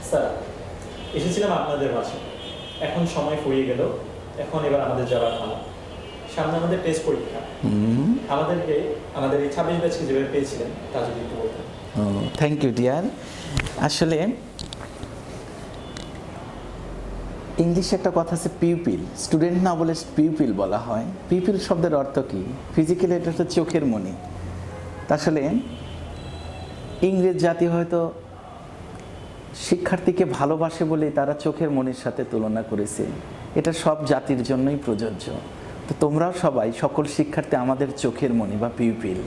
Sir, এসেছিলাম আপনাদের মাঝে। এখন সময় ফুরিয়ে গেল, এবার আমাদের যাওয়ার পালা। সামনে আমাদের টেস্ট পরীক্ষা। আমাদেরকে আমাদের এই 26 ব্যাচকে যেভাবে পেয়েছিলেন তা যদি একটু বলতেন। Thank you dear. আসলে ইংলিশে একটা কথা আছে পিউপিল, স্টুডেন্ট না বলে পিউপিল বলা হয়। পিউপিল শব্দের অর্থ কি? ফিজিক্যালি এটা হচ্ছে চোখের মণি। আসলে ইংরেজ জাতি হয়তো শিক্ষার্থীকে ভালোবাসে বলেই তারা চোখের মণির সাথে তুলনা করেছে। এটা সব জাতির জন্যই প্রযোজ্য। তো তোমরাও সবাই, সকল শিক্ষার্থী আমাদের চোখের মণি বা পিউপিল।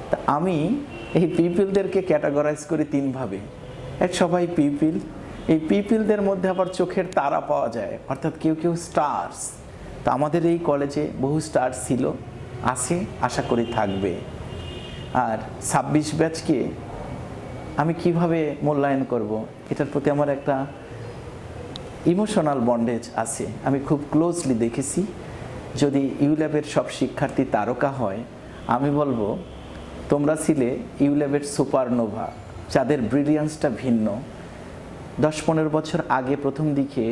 তা আমি এই পিউপিলদেরকে ক্যাটাগরাইজ করি তিনভাবে। এক, সবাই পিউপিল। এই পিউপিলদের মধ্যে আবার চোখের তারা পাওয়া যায়, অর্থাৎ কেউ কেউ স্টার্স। তা আমাদের এই কলেজে বহু স্টার ছিল, আছে, আশা করি থাকবে। আর 26 ব্যাচকে আমি কিভাবে মূল্যায়ন করব, এটার প্রতি আমার একটা ইমোশনাল বন্ডেজ আছে। আমি খুব ক্লোজলি দেখেছি। যদি ইউল্যাবের সব শিক্ষার্থী তারকা হয়, আমি বলবো তোমরা ছিলে ইউল্যাবের সুপারনোভা, যাদের ব্রিলিয়ান্সটা ভিন্ন। 10-15 বছর আগে প্রথম দিকে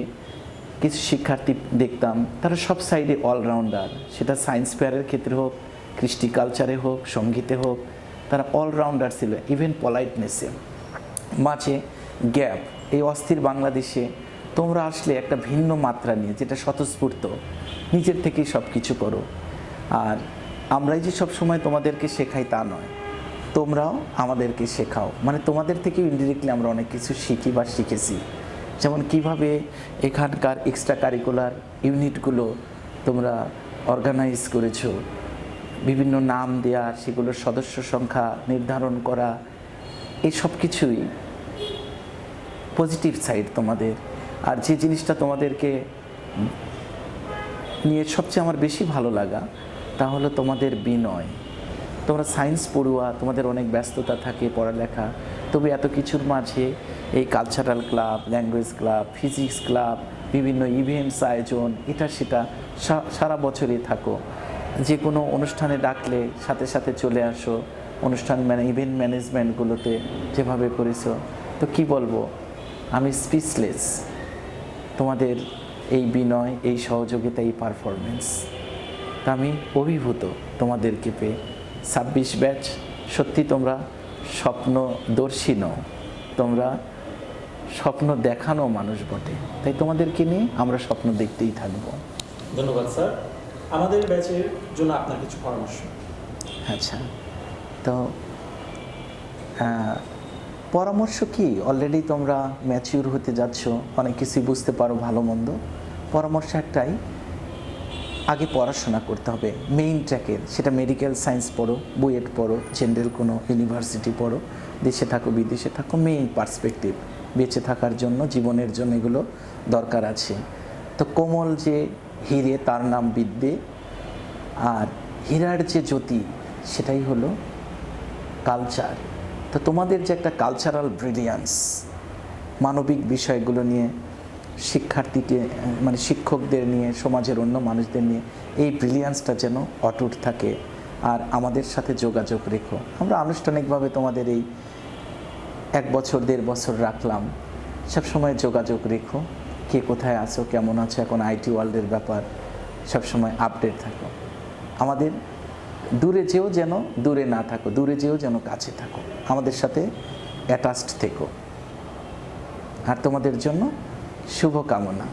কিছু শিক্ষার্থী দেখতাম, তারা সব সাইডে অলরাউন্ডার। সেটা সায়েন্স ফেয়ারের ক্ষেত্রে হোক, কৃষ্টি কালচারে হোক, সঙ্গীতে হোক, তারা অলরাউন্ডার ছিল। ইভেন পলাইটনেসে। মাঝে গ্যাপ, এই অস্থির বাংলাদেশে তোমরা আসলে একটা ভিন্ন মাত্রা নিয়ে, যেটা স্বতঃস্ফূর্ত, নিজের থেকেই সব কিছু করো। আর আমরাই যে সব সময় তোমাদেরকে শেখাই তা নয়, তোমরাও আমাদেরকে শেখাও। মানে তোমাদের থেকেও ইনডিরেক্টলি আমরা অনেক কিছু শিখি বা শিখেছি। যেমন কিভাবে এখানকার এক্সট্রা কারিকুলার ইউনিটগুলো তোমরা অর্গানাইজ করেছো, বিভিন্ন নাম দেয়া, সেগুলোর সদস্য সংখ্যা নির্ধারণ করা, এই সব কিছুই পজিটিভ সাইড তোমাদের। আর যে জিনিসটা তোমাদেরকে নিয়ে সবচেয়ে আমার বেশি ভালো লাগা, তা হলো তোমাদের বিনয়। তোমরা সায়েন্স পড়ুয়া, তোমাদের অনেক ব্যস্ততা থাকে, পড়ালেখা, তবে এত কিছুর মাঝে এই cultural club, language club, physics club, বিভিন্ন ইভেন্টস আয়োজন, এটা সেটা সারা বছরই থাকো। যে কোনো অনুষ্ঠানে ডাকলে সাথে সাথে চলে আসো। অনুষ্ঠান ইভেন্ট ম্যানেজমেন্টগুলোতে যেভাবে করেছো, তো কি বলবো, আমি স্পিচলেস। তোমাদের এই বিনয়, এই সহযোগিতা, এই পারফরমেন্স, তা আমি অভিভূত তোমাদেরকে পেয়ে। 26 ব্যাচ সত্যি তোমরা স্বপ্নদর্শী নও, তোমরা স্বপ্ন দেখানো মানুষ বটে। তাই তোমাদেরকে নিয়ে আমরা স্বপ্ন দেখতেই থাকবো। ধন্যবাদ স্যার। আমাদের ব্যাচের জন্য আপনার কিছু পরামর্শ। আচ্ছা, তো পরামর্শ কি, অলরেডি তোমরা ম্যাচিউর হতে যাচ্ছ, অনেক কিছুই বুঝতে পারো ভালো মন্দ। পরামর্শ একটাই, আগে পড়াশোনা করতে হবে মেইন ট্র্যাকের। সেটা মেডিকেল সায়েন্স পড়ো, বুয়েট পড়ো, জেনারেল কোনো ইউনিভার্সিটি পড়ো, দেশে থাকো বিদেশে থাকো, মেইন পার্সপেক্টিভ বেঁচে থাকার জন্য, জীবনের জন্য এগুলো দরকার আছে। তো কোমল যে হিরে, তার নাম বিদ্যে। আর হীরার যে জ্যোতি, সেটাই হলো কালচার। তো তোমাদের যে একটা কালচারাল ব্রিলিয়ান্স, মানবিক বিষয়গুলো নিয়ে, শিক্ষার্থীকে মানে শিক্ষকদের নিয়ে, সমাজের অন্য মানুষদের নিয়ে, এই ব্রিলিয়ান্সটা যেন অটুট থাকে। আর আমাদের সাথে যোগাযোগ রেখো। আমরা আনুষ্ঠানিকভাবে তোমাদের এই 1 বছর 1.5 বছর রাখলাম, সবসময় যোগাযোগ রেখো। কে কোথায় আছো, কেমন আছো, এখন আইটি ওয়ার্ল্ডের ব্যাপার, সবসময় আপডেট থাকো। আমাদের দূরে যেও যেন দূরে না থাকো, দূরে যেও যেন কাছে থাকো, আমাদের সাথে অ্যাটাচড থেকো। আর তোমাদের জন্য শুভকামনা।